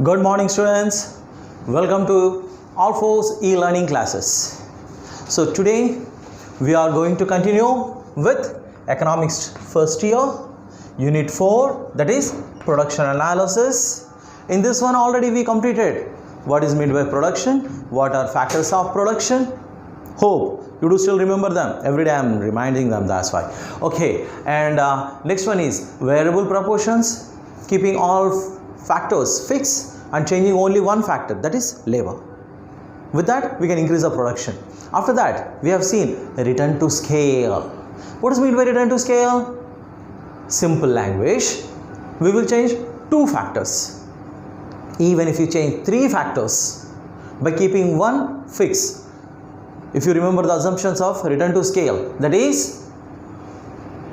Good morning, students. Welcome to All Fours e-learning classes. So today we are going to continue with economics first year, unit 4, that is production analysis. In this one already we completed what is meant by production, what are factors of production. Hope you do still remember them. Every day I am reminding them, that's why. Okay, and next one is variable proportions, keeping all factors fixed and changing only one factor, that is labor. With that we can increase the production. After that we have seen return to scale. What is meant by return to scale? Simple language, we will change two factors. Even if you change three factors by keeping one fixed. If you remember the assumptions of return to scale, that is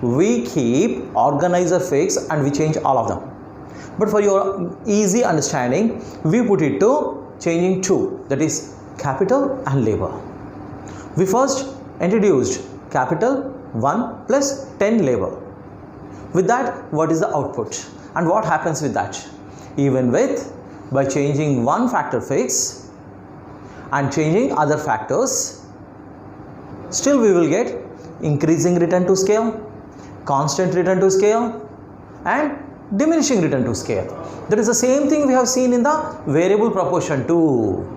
we keep organizer fixed and we change all of them. But for your easy understanding, we put it to changing two, that is capital and labor. We first introduced capital 1 plus 10 labor. With that, what is the output and what happens with that? Even with by changing one factor fix and changing other factors, still we will get increasing return to scale, constant return to scale and diminishing return to scale. That is the same thing we have seen in the variable proportion too.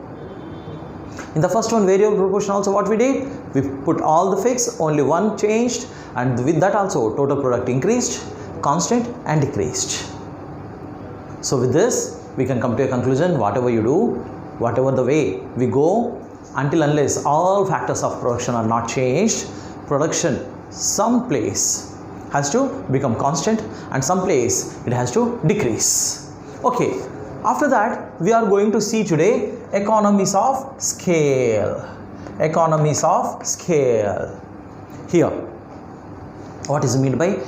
In the first one, variable proportion also what we did? We put all the fixed, only one changed, and with that also total product increased, constant and decreased. So with this we can come to a conclusion, whatever you do, whatever the way we go, until unless all factors of production are not changed, production someplace has to become constant and someplace it has to decrease. Okay, after that we are going to see today economies of scale. Economies of scale. Here, what is meant by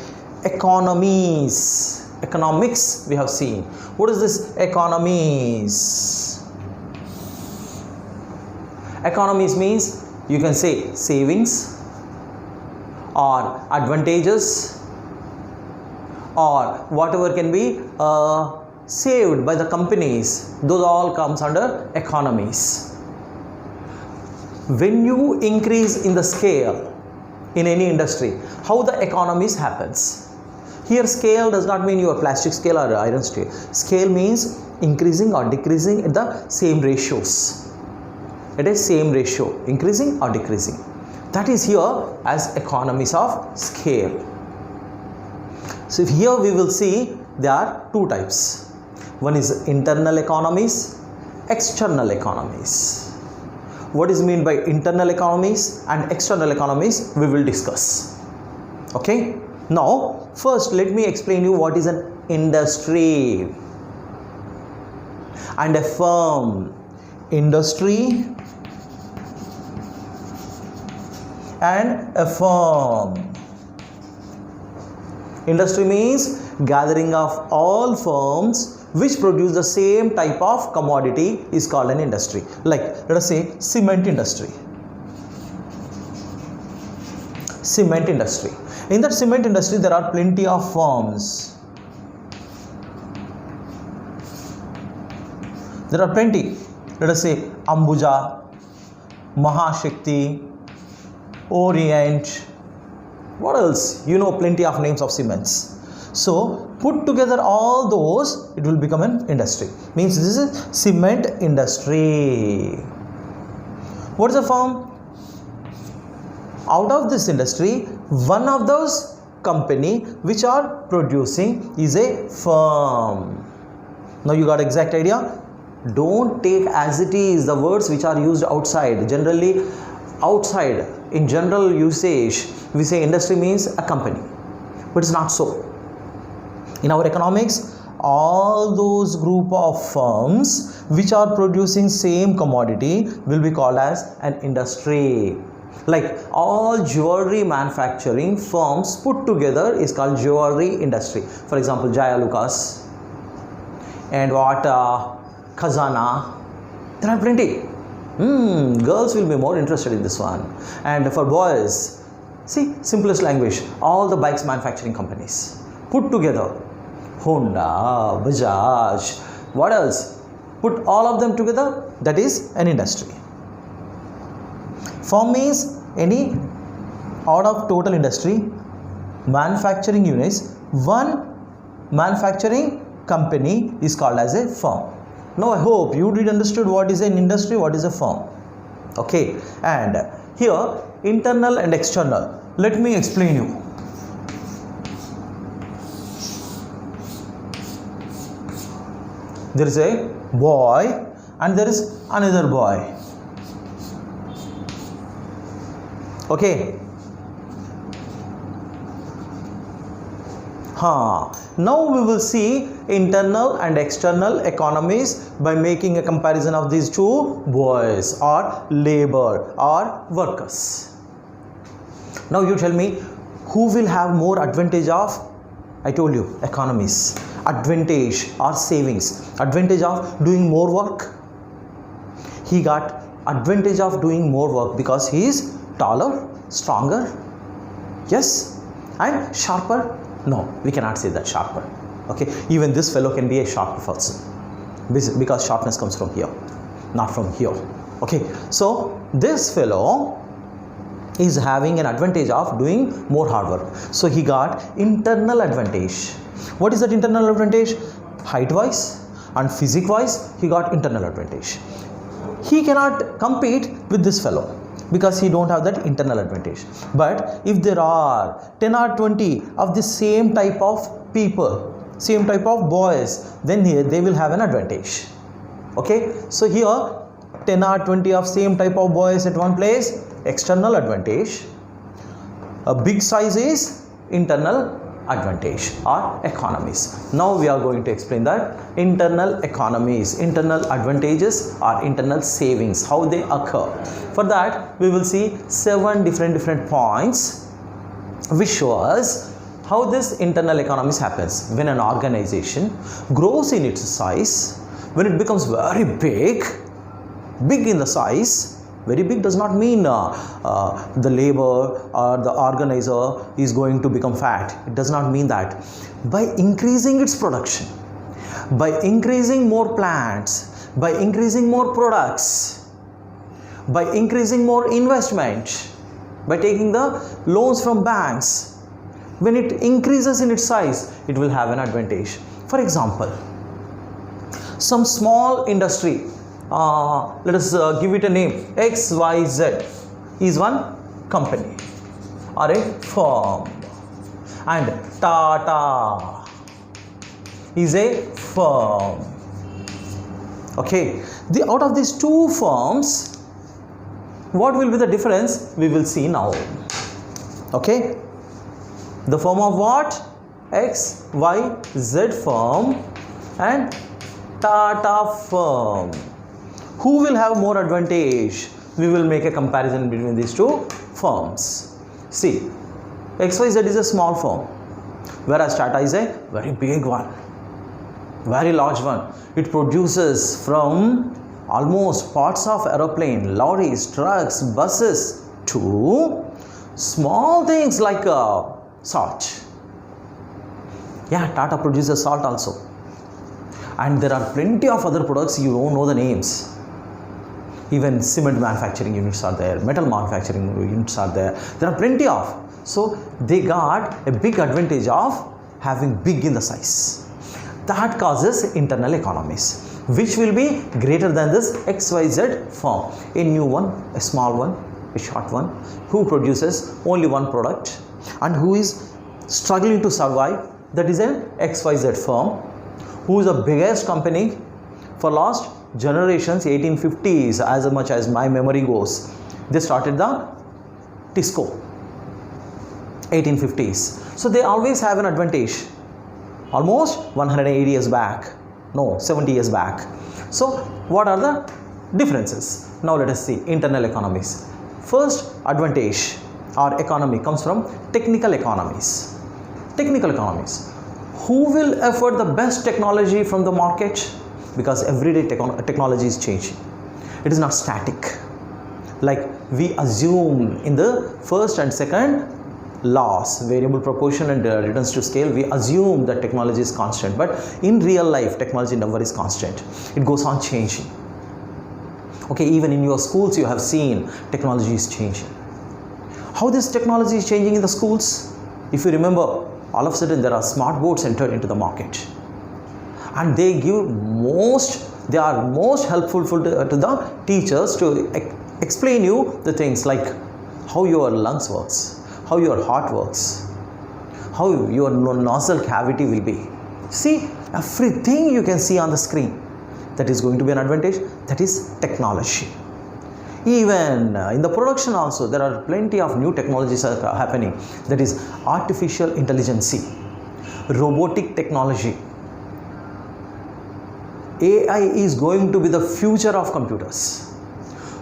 economies? Economics we have seen. What is this economies? Economies means you can say savings or advantages or whatever can be saved by the companies, those all comes under economies. When you increase in the scale in any industry, how the economies happens? Here scale does not mean your plastic scale or iron scale. Scale means increasing or decreasing at the same ratios. It is same ratio, increasing or decreasing. That is here as economies of scale. So here we will see there are two types. One is internal economies, external economies. What is meant by internal economies and external economies we will discuss. Okay. Now first let me explain you what is an industry and a firm. Industry and a firm. Industry means gathering of all firms which produce the same type of commodity is called an industry. Like let us say cement industry. Cement industry. In that cement industry there are plenty of firms. There are plenty. Let us say Ambuja, Mahashakti, Orient, what else? You know plenty of names of cements. So put together all those, it will become an industry. Means this is cement industry. What is a firm? Out of this industry, one of those company which are producing is a firm. Now you got exact idea? Don't take as it is the words which are used outside. Generally outside in general usage we say industry means a company, but it's not so. In our economics, all those group of firms which are producing same commodity will be called as an industry. Like all jewelry manufacturing firms put together is called jewelry industry. For example, Jaya Lucas and what Khazana. There are plenty. Girls will be more interested in this one. And for boys, see, simplest language, all the bikes manufacturing companies put together. Honda, Bajaj, what else? Put all of them together, that is an industry. Firm means any out of total industry, manufacturing units, one manufacturing company is called as a firm. Now I hope you did understood what is an industry, what is a firm. Okay, and here internal and external. Let me explain you. There is a boy and there is another boy. Okay. Now we will see internal and external economies by making a comparison of these two boys or labor or workers. Now you tell me, who will have more advantage of? I told you, economies. Advantage or savings. Advantage of doing more work. He got advantage of doing more work because he is taller, stronger, yes, and sharper. No, we cannot say that sharper. Okay, even this fellow can be a sharp person because sharpness comes from here, not from here. Okay, so this fellow is having an advantage of doing more hard work. So he got internal advantage. What is that internal advantage? Height wise and physique wise, he got internal advantage. He cannot compete with this fellow because he don't have that internal advantage. But if there are 10 or 20 of the same type of people, same type of boys, then here they will have an advantage. Okay, so here 10 or 20 of same type of boys at one place, external advantage. A big size is internal advantage or economies. Now we are going to explain that internal economies, internal advantages or internal savings, how they occur. For that we will see 7 different points which show us how this internal economies happens. When an organization grows in its size, when it becomes very big in the size. Very big does not mean the labor or the organizer is going to become fat. It does not mean that. By increasing its production, by increasing more plants, by increasing more products, by increasing more investment, by taking the loans from banks, when it increases in its size, it will have an advantage. For example, some small industry, let us give it a name, XYZ is one company or a firm, and Tata is a firm. Okay, out of these two firms, what will be the difference? We will see now. Okay, the firm of what? XYZ firm and Tata firm. Who will have more advantage? We will make a comparison between these two firms. See, XYZ is a small firm, whereas Tata is a very big one, very large one. It produces from almost parts of aeroplane, lorries, trucks, buses to small things like salt. Yeah, Tata produces salt also. And there are plenty of other products, you don't know the names. Even cement manufacturing units are there, metal manufacturing units are there. There are plenty of. So they got a big advantage of having big in the size. That causes internal economies, which will be greater than this XYZ firm. A new one, a small one, a short one, who produces only one product and who is struggling to survive. That is an XYZ firm, who is the biggest company for last generations, 1850s, as much as my memory goes. They started the Tisco, 1850s. So they always have an advantage, almost 180 years back, no, 70 years back. So what are the differences? Now let us see internal economies. First advantage or economy comes from technical economies. Technical economies. Who will afford the best technology from the market? Because everyday technology is changing. It is not static. Like we assume in the first and second laws, variable proportion and returns to scale, we assume that technology is constant, but in real life technology never is constant. It goes on changing. Okay, even in your schools you have seen technology is changing. How this technology is changing in the schools? If you remember, all of a sudden there are smart boards entered into the market, and they are most helpful to the teachers to explain you the things like how your lungs works, how your heart works, how your nostril cavity will be. See, everything you can see on the screen. That is going to be an advantage. That is technology. Even in the production also, there are plenty of new technologies are happening. That is artificial intelligence, robotic technology. AI is going to be the future of computers.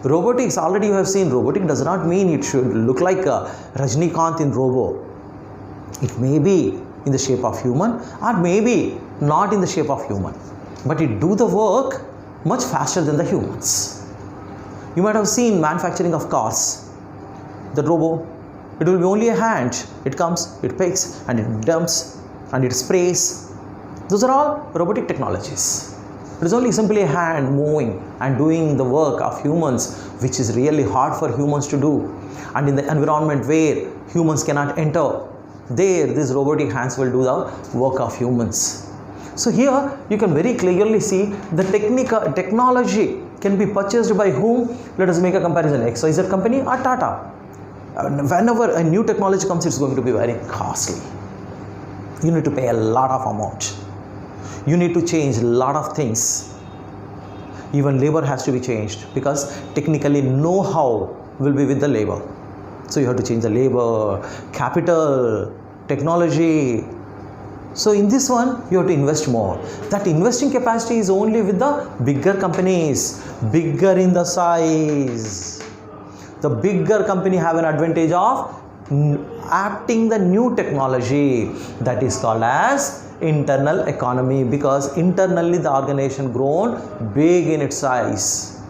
Robotics, already you have seen, robotic does not mean it should look like Rajnikant in Robo. It may be in the shape of human, or maybe not in the shape of human, but it do the work much faster than the humans. You might have seen manufacturing of cars. The robo, it will be only a hand. It comes, it picks, and it dumps, and it sprays. Those are all robotic technologies. It is only simply a hand moving and doing the work of humans, which is really hard for humans to do. And in the environment where humans cannot enter, there these robotic hands will do the work of humans. So here you can very clearly see the technology can be purchased by whom. Let us make a comparison, XYZ company or Tata. Whenever a new technology comes, it's going to be very costly. You need to pay a lot of amount. You need to change a lot of things. Even labor has to be changed, because technically know-how will be with the labor. So you have to change the labor, capital, technology. So in this one, you have to invest more. That investing capacity is only with the bigger companies, bigger in the size. The bigger company have an advantage of adapting the new technology. That is called as internal economy, because internally the organization grown big in its size.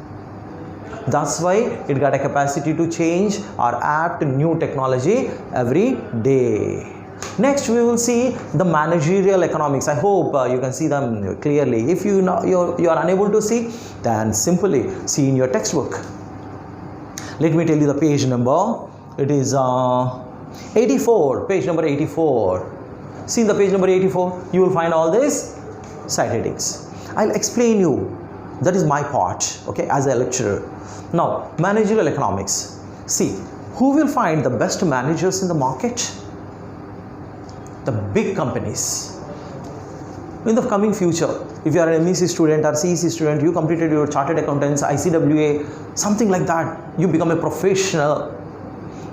That's why it got a capacity to change or adapt new technology every day. Next, we will see the managerial economics. I hope you can see them clearly. If you are unable to see, then simply see in your textbook. Let me tell you the page number. It is 84, page number 84. See in the page number 84, you will find all these side headings. I'll explain you. That is my part, okay, as a lecturer. Now, managerial economics. See, who will find the best managers in the market? The big companies. In the coming future, if you are an MEC student or CEC student, you completed your chartered accountants, ICWA, something like that, you become a professional,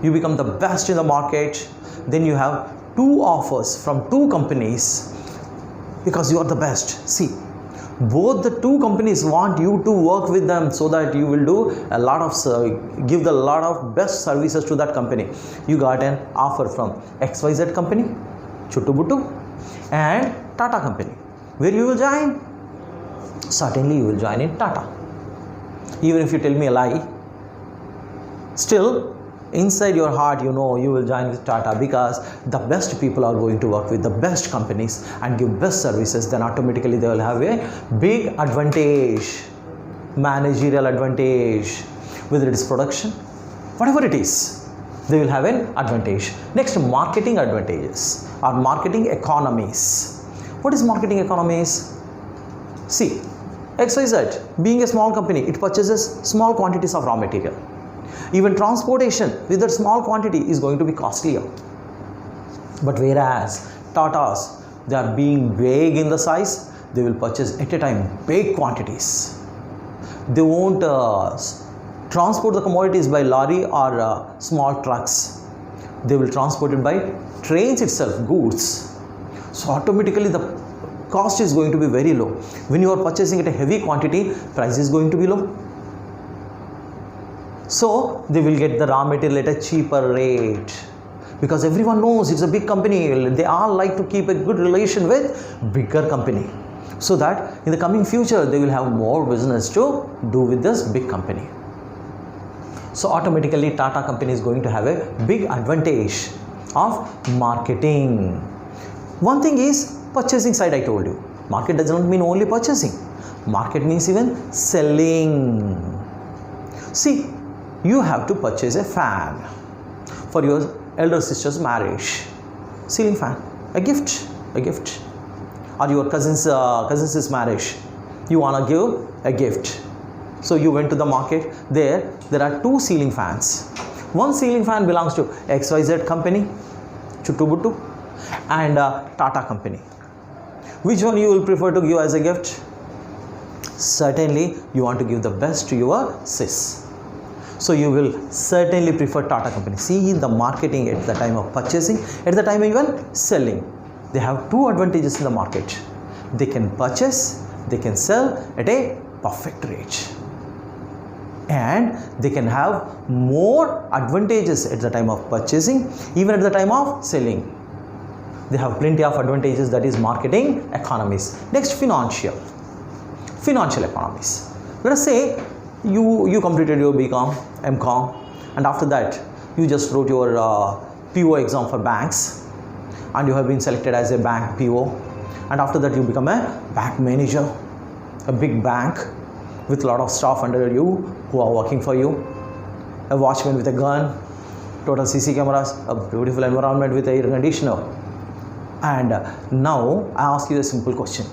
you become the best in the market, then you have 2 offers from 2 companies because you are the best. See, both the 2 companies want you to work with them so that you will do a lot of give the lot of best services to that company. You got an offer from XYZ company, Chuttubutu, and Tata company. Where you will join? Certainly you will join in Tata. Even if you tell me a lie, still inside your heart you know you will join with Tata, because the best people are going to work with the best companies and give best services. Then automatically they will have a big advantage, managerial advantage, whether it is production, whatever it is, they will have an advantage. Next, marketing advantages or marketing economies. What is marketing economies? See, XYZ being a small company, it purchases small quantities of raw material. Even transportation with that small quantity is going to be costlier. But whereas Tatas, they are being big in the size, they will purchase at a time big quantities. They won't transport the commodities by lorry or small trucks. They will transport it by trains itself, goods. So automatically the cost is going to be very low. When you are purchasing at a heavy quantity, price is going to be low. So they will get the raw material at a cheaper rate, because everyone knows it's a big company. They all like to keep a good relation with bigger company, so that in the coming future they will have more business to do with this big company. So automatically Tata company is going to have a big advantage. of marketing. One thing is purchasing side, I told you. Market does not mean only purchasing. Market means even selling. See, you have to purchase a fan for your elder sister's marriage. Ceiling fan, a gift. Or your cousin's marriage, you want to give a gift. So you went to the market. There are two ceiling fans. One ceiling fan belongs to XYZ company, Chuttubutu, and Tata company. Which one you will prefer to give as a gift? Certainly you want to give the best to your sis. So you will certainly prefer Tata company. See, in the marketing at the time of purchasing, at the time of even selling, they have two advantages in the market. They can purchase, they can sell at a perfect rate. And they can have more advantages at the time of purchasing, even at the time of selling. They have plenty of advantages, that is marketing economies. Next, financial economies. Let us say you completed your BCom, MCom, and after that you just wrote your PO exam for banks, and you have been selected as a bank PO, and after that you become a bank manager, a big bank with a lot of staff under you who are working for you, a watchman with a gun, total CC cameras, a beautiful environment with air conditioner. And now I ask you a simple question.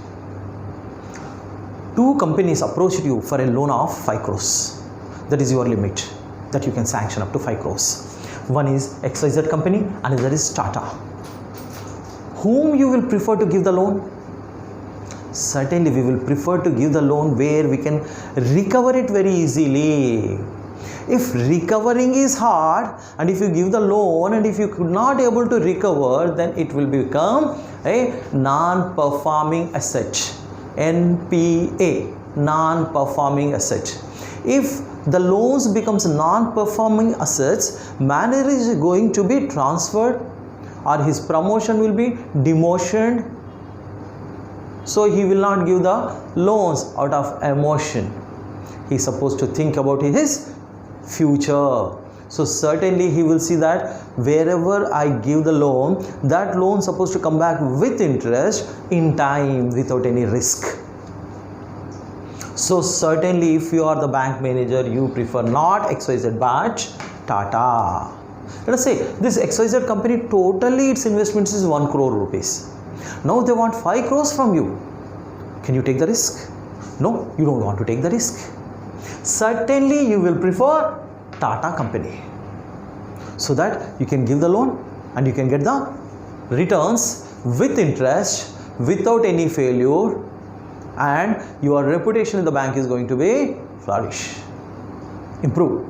Two companies approached you for a loan of 5 crores. That is your limit, that you can sanction up to 5 crores. One is XYZ company, another is Tata. Whom you will prefer to give the loan? Certainly we will prefer to give the loan where we can recover it very easily. If recovering is hard, and if you give the loan and if you could not able to recover, then it will become a non-performing asset. NPA, non-performing asset. If the loans becomes non-performing assets, manager is going to be transferred, or his promotion will be demotion. So he will not give the loans out of emotion. He is supposed to think about his future. So certainly he will see that wherever I give the loan, that loan is supposed to come back with interest in time without any risk. So certainly if you are the bank manager, you prefer not XYZ but Tata. Let us say this XYZ company, totally its investments is 1 crore rupees. Now they want 5 crores from you. Can you take the risk? No, you don't want to take the risk. Certainly you will prefer Tata company, so that you can give the loan and you can get the returns with interest without any failure, and your reputation in the bank is going to be flourish, improve.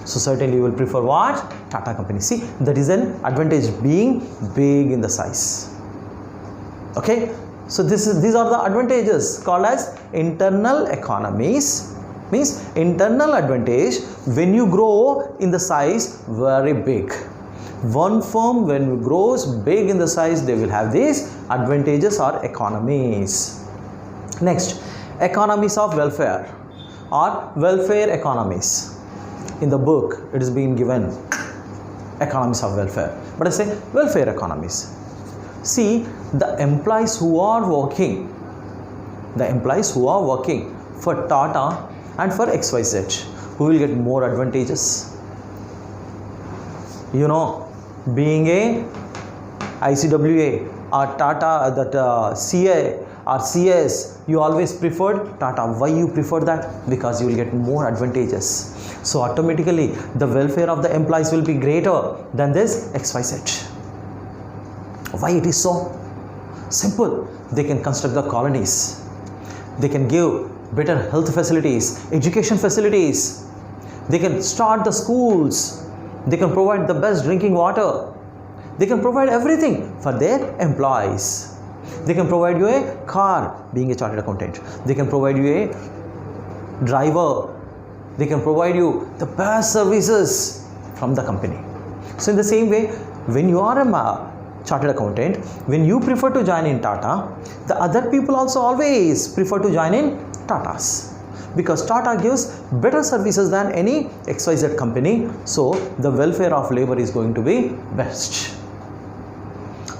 So certainly you will prefer what? Tata company. See, that is an advantage, being big in the size. Okay, so these are the advantages called as internal economies. Means internal advantage when you grow in the size very big. One firm when it grows big in the size, they will have these advantages or economies. Next, economies of welfare or welfare economies. In the book it is being given economies of welfare, but I say welfare economies. See, the employees who are working for Tata and for XYZ, who will get more advantages? You know, being a ICWA or Tata, that CA or CS, you always preferred Tata. Why you prefer that? Because you will get more advantages. So automatically the welfare of the employees will be greater than this XYZ. Why it is so? Simple. They can construct the colonies. They can give better health facilities, education facilities. They can start the schools. They can provide the best drinking water. They can provide everything for their employees. They can provide you a car, being a chartered accountant. They can provide you a driver. They can provide you the best services from the company. So in the same way, when you are a chartered accountant, when you prefer to join in Tata, the other people also always prefer to join in Tatas, because Tata gives better services than any XYZ company. So the welfare of labor is going to be best.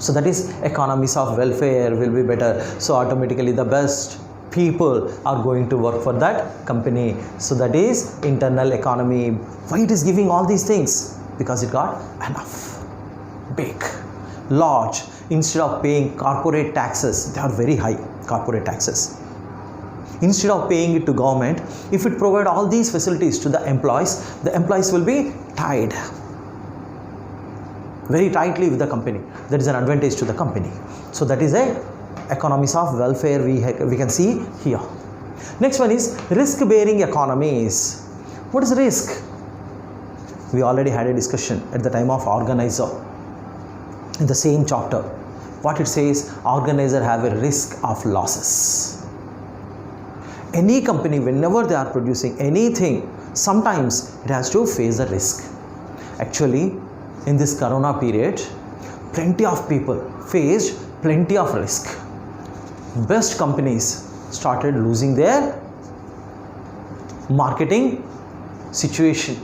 So that is economies of welfare will be better. So automatically the best people are going to work for that company. So that is internal economy. Why it is giving all these things? Because it got enough, big, large. Instead of paying corporate taxes, they are very high, corporate taxes. Instead of paying it to government, if it provide all these facilities to the employees will be tied very tightly with the company. That is an advantage to the company. So that is a economies of welfare we can see here. Next one is risk bearing economies. What is risk? We already had a discussion at the time of organizer in the same chapter. What it says, organizer have a risk of losses. Any company, whenever they are producing anything, sometimes it has to face the risk. Actually, in this corona period, plenty of people faced plenty of risk. Best companies started losing their marketing situation.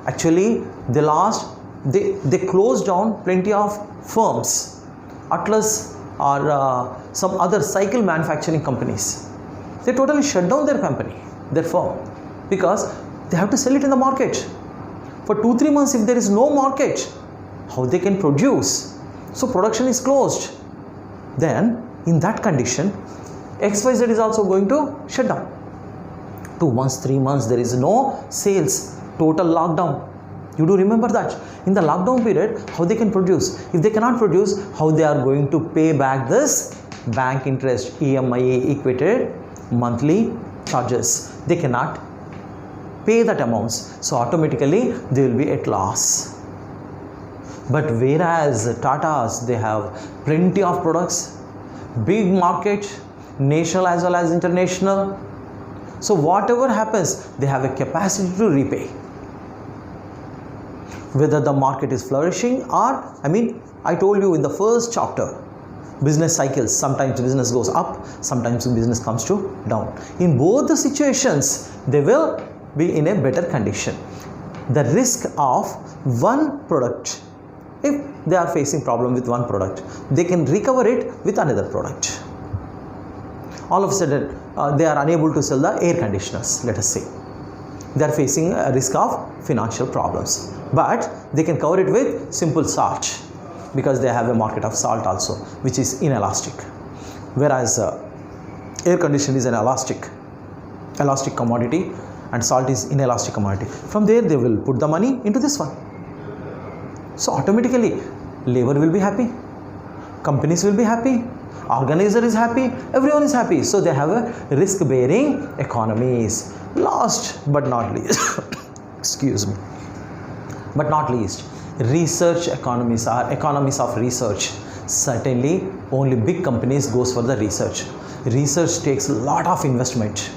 Actually, they closed down plenty of firms, Atlas or some other cycle manufacturing companies. They totally shut down their company, their firm, because they have to sell it in the market. For 2-3 months, if there is no market, how they can produce? So production is closed. Then in that condition, XYZ is also going to shut down. 2 months, 3 months, there is no sales, total lockdown. You do remember that? In the lockdown period, how they can produce? If they cannot produce, how they are going to pay back this bank interest, EMI equated monthly charges? They cannot pay that amounts, so automatically they will be at loss. But whereas Tatas, they have plenty of products, big market, national as well as international. So whatever happens, they have a capacity to repay. Whether the market is flourishing or, I told you in the first chapter, business cycles, sometimes business goes up, sometimes business comes to down. In both the situations, they will be in a better condition. The risk of one product, if they are facing problem with one product, they can recover it with another product. All of a sudden, they are unable to sell the air conditioners, let us say. They are facing a risk of financial problems. But they can cover it with simple salt, because they have a market of salt also, which is inelastic. Whereas air conditioner is an elastic commodity, and salt is inelastic commodity. From there, they will put the money into this one. So automatically, labor will be happy, companies will be happy, organizer is happy, everyone is happy. So they have a risk-bearing economies. Last but not least, excuse me, but not least, research economies are economies of research. Certainly, only big companies goes for the research. Research takes a lot of investment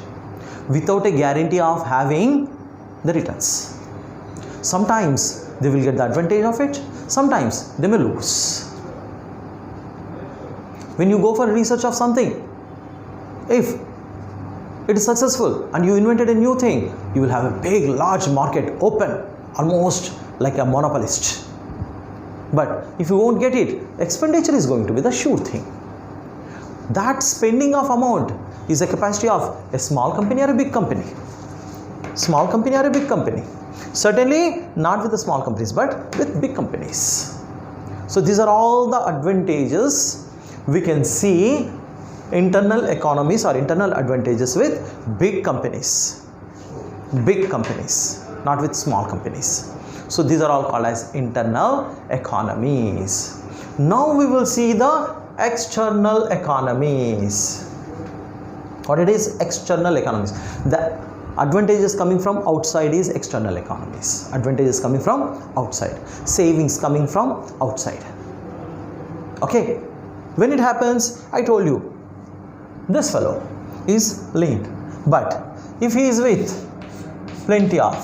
without a guarantee of having the returns. Sometimes they will get the advantage of it, sometimes they may lose. When you go for research of something, if it is successful and you invented a new thing, you will have a big, large market open, almost like a monopolist. But if you won't get it, expenditure is going to be the sure thing. That spending of amount is a capacity of a small company or a big company. Small company or a big company. Certainly not with the small companies, but with big companies. So these are all the advantages we can see, internal economies or internal advantages with big companies. Big companies, not with small companies. So these are all called as internal economies. Now we will see the external economies. What it is? External economies. The advantages coming from outside is external economies. Advantages coming from outside. Savings coming from outside. Okay. When it happens, I told you, this fellow is lean. But if he is with plenty of,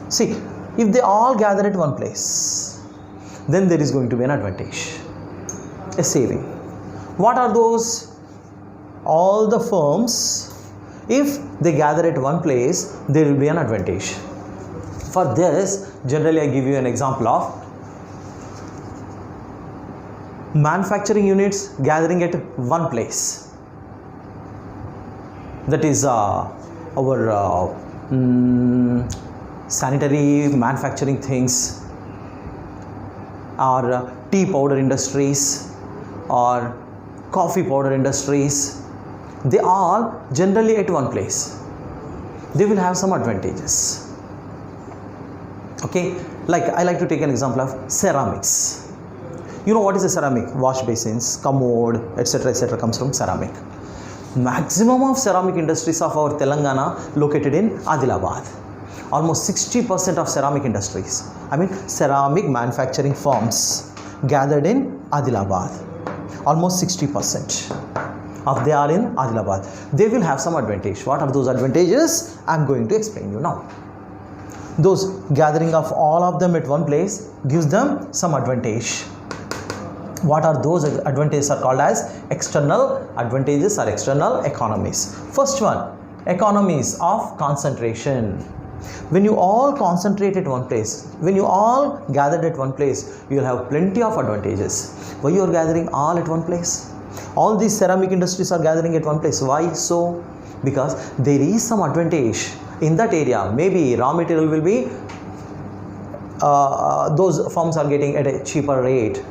see, if they all gather at one place, then there is going to be an advantage, a saving. What are those? all the firms, if they gather at one place, there will be an advantage. For this, generally I give you an example of manufacturing units gathering at one place. That is our sanitary manufacturing things, or tea powder industries, or coffee powder industries. They are generally at one place. They will have some advantages. Okay, like I like to take an example of ceramics. You know what is a ceramic? Wash basins, commode, etc. comes from ceramic. Maximum of ceramic industries of our Telangana located in Adilabad. Almost 60% of ceramic industries, ceramic manufacturing firms gathered in Adilabad. Almost 60% of they are in Adilabad. They will have some advantage. What are those advantages? I am going to explain you now. Those gathering of all of them at one place gives them some advantage. What are those advantages are called as external advantages or external economies. First one, economies of concentration. When you all concentrate at one place, when you all gathered at one place, you will have plenty of advantages. Why you are gathering all at one place? All these ceramic industries are gathering at one place. Why so? Because there is some advantage in that area. Maybe raw material will be, those firms are getting at a cheaper rate.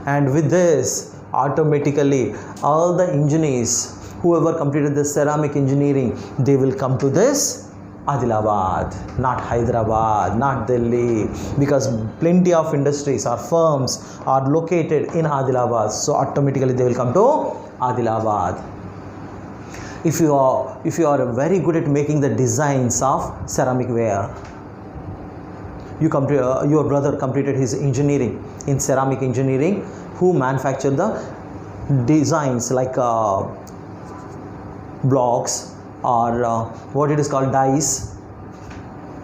And with this, automatically all the engineers, whoever completed the ceramic engineering, they will come to this Adilabad, not Hyderabad, not Delhi, because plenty of industries or firms are located in Adilabad. So automatically they will come to Adilabad. If you are very good at making the designs of ceramic ware, you come to your brother completed his engineering in ceramic engineering, who manufactured the designs like blocks or what it is called dies.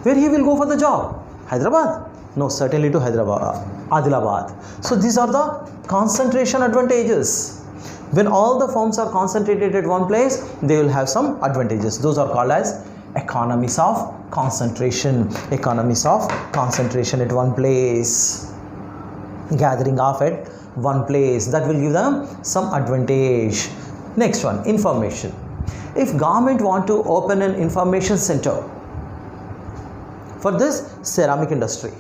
Where he will go for the job? Hyderabad? No, certainly to Hyderabad, Adilabad. So these are the concentration advantages. When all the firms are concentrated at one place, they will have some advantages. Those are called as economies of concentration. Economies of concentration at one place, gathering of at one place, that will give them some advantage. Next one, information. If government want to open an information center for this ceramic industry,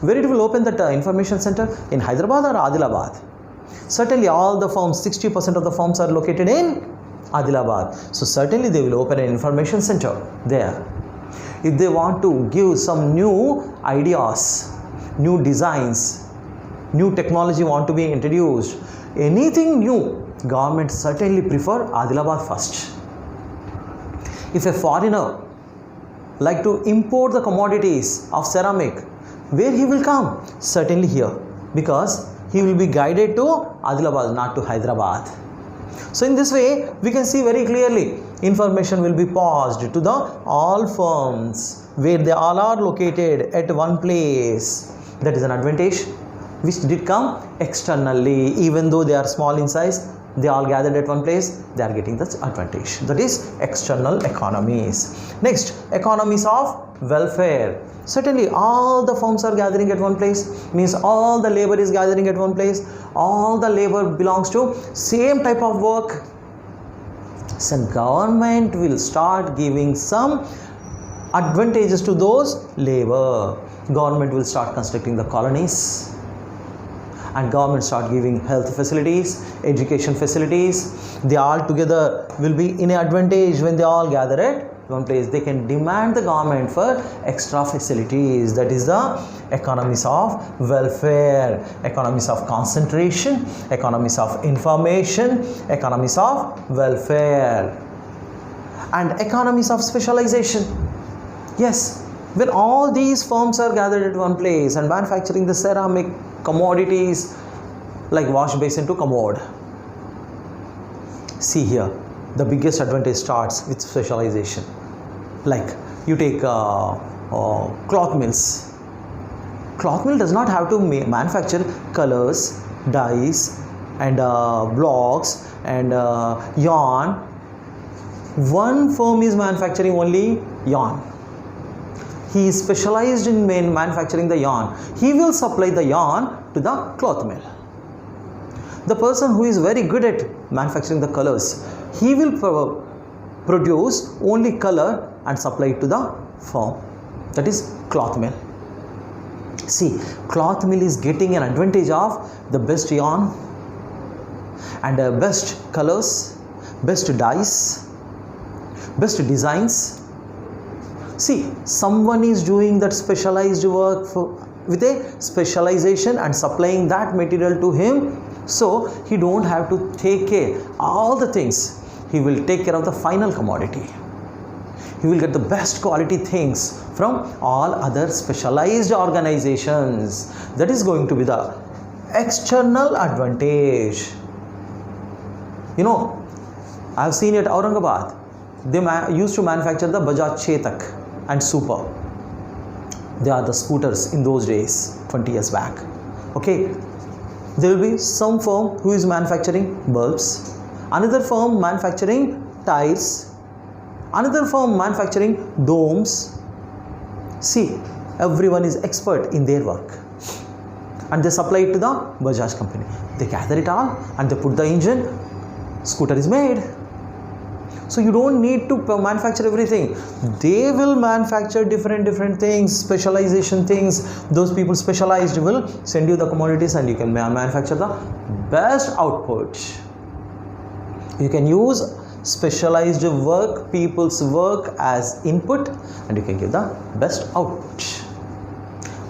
where it will open that information center? In Hyderabad or Adilabad? Certainly all the firms, 60% of the firms are located in Adilabad. So certainly they will open an information center there. If they want to give some new ideas, new designs, new technology want to be introduced, anything new, government certainly prefer Adilabad first. If a foreigner like to import the commodities of ceramic, where he will come? Certainly here, because he will be guided to Adilabad, not to Hyderabad. So in this way, we can see very clearly, information will be passed to the all firms where they all are located at one place. That is an advantage which did come externally. Even though they are small in size, they all gathered at one place, they are getting that advantage. That is external economies. Next, economies of welfare. Certainly all the firms are gathering at one place, means all the labor is gathering at one place, all the labor belongs to same type of work. So government will start giving some advantages to those labor. Government will start constructing the colonies, and government start giving health facilities, education facilities. They all together will be in an advantage when they all gather at one place. They can demand the government for extra facilities. That is the economies of welfare, economies of concentration, economies of information, economies of welfare, and economies of specialization. Yes, when all these firms are gathered at one place and manufacturing the ceramic commodities like wash basin to commode. See here, the biggest advantage starts with specialization. Like you take cloth mills. Cloth mill does not have to manufacture colors, dyes, and blocks and yarn. One firm is manufacturing only yarn. He is specialized in manufacturing the yarn. He will supply the yarn to the cloth mill. The person who is very good at manufacturing the colors, he will produce only color and supply it to the firm, that is cloth mill. See, cloth mill is getting an advantage of the best yarn and best colors, best dyes, best designs. See, someone is doing that specialized work with a specialization and supplying that material to him, so he don't have to take care all the things. He will take care of the final commodity. He will get the best quality things from all other specialized organizations. That is going to be the external advantage. You know, I have seen at Aurangabad, they used to manufacture the Bajaj Chetak and Super. They are the scooters in those days, 20 years back. Okay, there will be some firm who is manufacturing bulbs, another firm manufacturing tires, another firm manufacturing domes. See, everyone is expert in their work and they supply it to the Bajaj company. They gather it all and they put the engine, scooter is made. So you don't need to manufacture everything. They will manufacture different things, specialization things. Those people specialized will send you the commodities and you can manufacture the best output. You can use specialized work, people's work as input, and you can give the best output.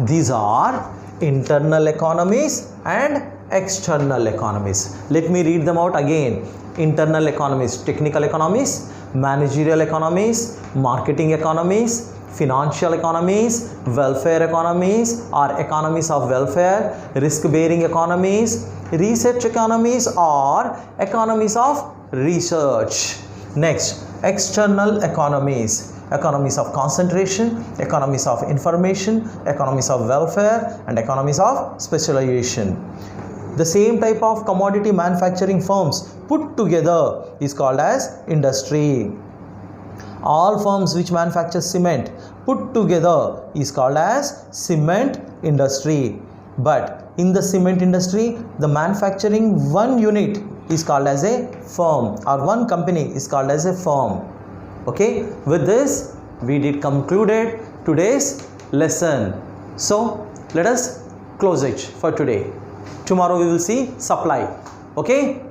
These are internal economies and external economies. Let me read them out again. Internal economies, technical economies, managerial economies, marketing economies, financial economies, welfare economies or economies of welfare, risk-bearing economies, research economies or economies of research. Next, external economies, economies of concentration, economies of information, economies of welfare and economies of specialization. The same type of commodity manufacturing firms put together is called as industry. All firms which manufacture cement put together is called as cement industry. But in the cement industry, the manufacturing one unit is called as a firm, or one company is called as a firm. Okay, with this we did concluded today's lesson. So let us close it for today. Tomorrow we will see supply. Okay.